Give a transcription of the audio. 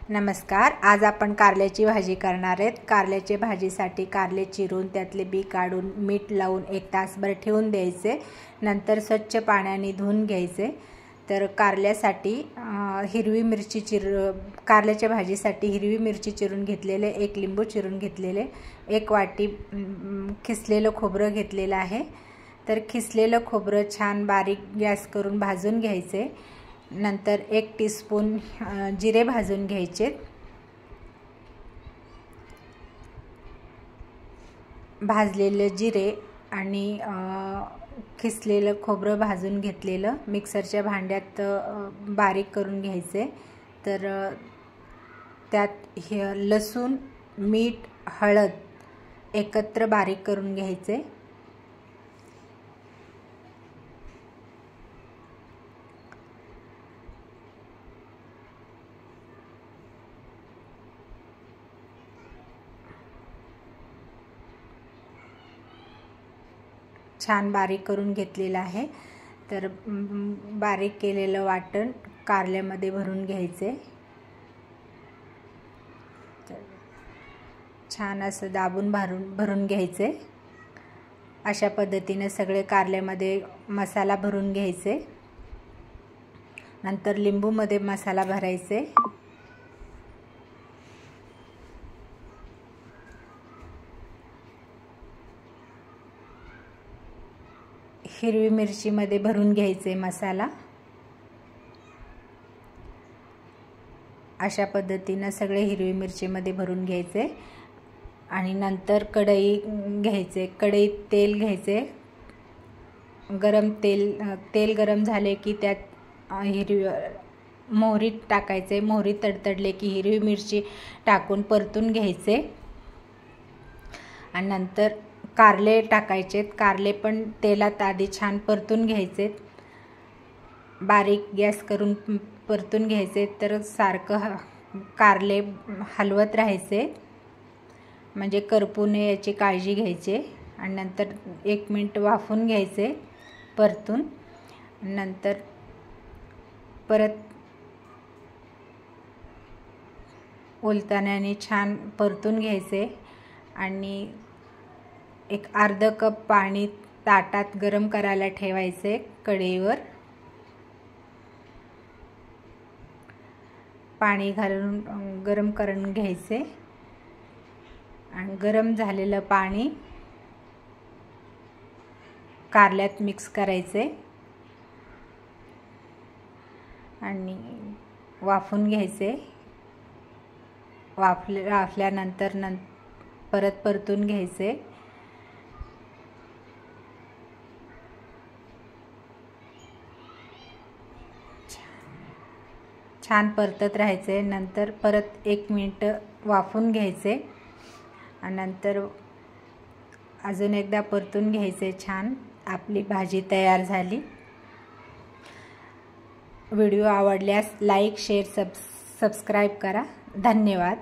नमस्कार। आज आपण कारल्याची भाजी करणार आहेत। कारल्याची भाजीसाठी कारले चिरून त्यातले बी काढून मीठ लावून 1 तासभर ठेवून द्यायचे। नंतर स्वच्छ पाण्याने धुवून घ्यायचे। तर कारल्यासाठी हिरवी मिरची कारल्याच्या भाजीसाठी हिरवी मिरची चिरून घेतलेले, 1 लिंबू चिरून घेतलेले, 1 वाटी खिसलेलं खोबरं घेतलेलं आहे। तर खिसलेलं खोबरं छान बारीक गॅस करून भाजून घ्यायचे। नंतर 1 टीस्पून जिरे भाजून घ्यायचे। भाजलेले जिरे आणि खिसलेलं खोबरं भाजून घेतलेलं मिक्सरच्या भांड्यात बारीक करून घ्यायचे। तर त्यात लसूण, मीठ, हळद एकत्र बारीक करून घ्यायचे। छान बारीक करून घेतलेला आहे। तर बारीक केलेलं वाटण कारल्यामध्ये भरून घ्यायचे। छान असं दाबून भरून घ्यायचे। अशा पद्धतीने सगळे कारल्यामध्ये मसाला भरून घ्यायचे। नंतर लिंबूमध्ये मसाला भरायचे। हिरवी मिरची मध्ये भरून घ्यायचे मसाला। अशा पद्धतीने सगळे हिरवी मिरची मध्ये भरून घ्यायचे। आणि नंतर कढई घ्यायचे। कढईत तेल घ्यायचे। तेल गरम झाले की त्यात मोहरी टाकायचे। मोहरी तडतडले की हिरवी मिरची टाकून परतून घ्यायचे। आणि नंतर कारले टाकायचे। कारले पण तेलात आधी छान परतून घ्यायचे। बारीक गॅस करून परतून घ्यायचे। तर सारखं कारले हलवत राहायचे, म्हणजे करपू नये याची काळजी घ्यायची। आणि नंतर 1 मिनिट वाफून घ्यायचे परतून। नंतर परत उलटण्याने छान परतून घ्यायचे। आणि 1 अर्धा कप पाणी ताटात गरम करायला ठेवायचे। कढईवर पाणी घालून गरम करून घ्यायचे। आणि गरम झालेलं पाणी कारल्यात मिक्स करायचे आणि वाफून घ्यायचे। वाफल्यानंतर परत परतून घ्यायचे। छान परतत राहायचे। नंतर परत 1 मिनिट वाफून घ्यायचे आणि नंतर अजून एकदा परतून घ्यायचे। छान आपली भाजी तयार झाली। व्हिडिओ आवडल्यास लाईक, शेअर, सबस्क्राईब करा। धन्यवाद।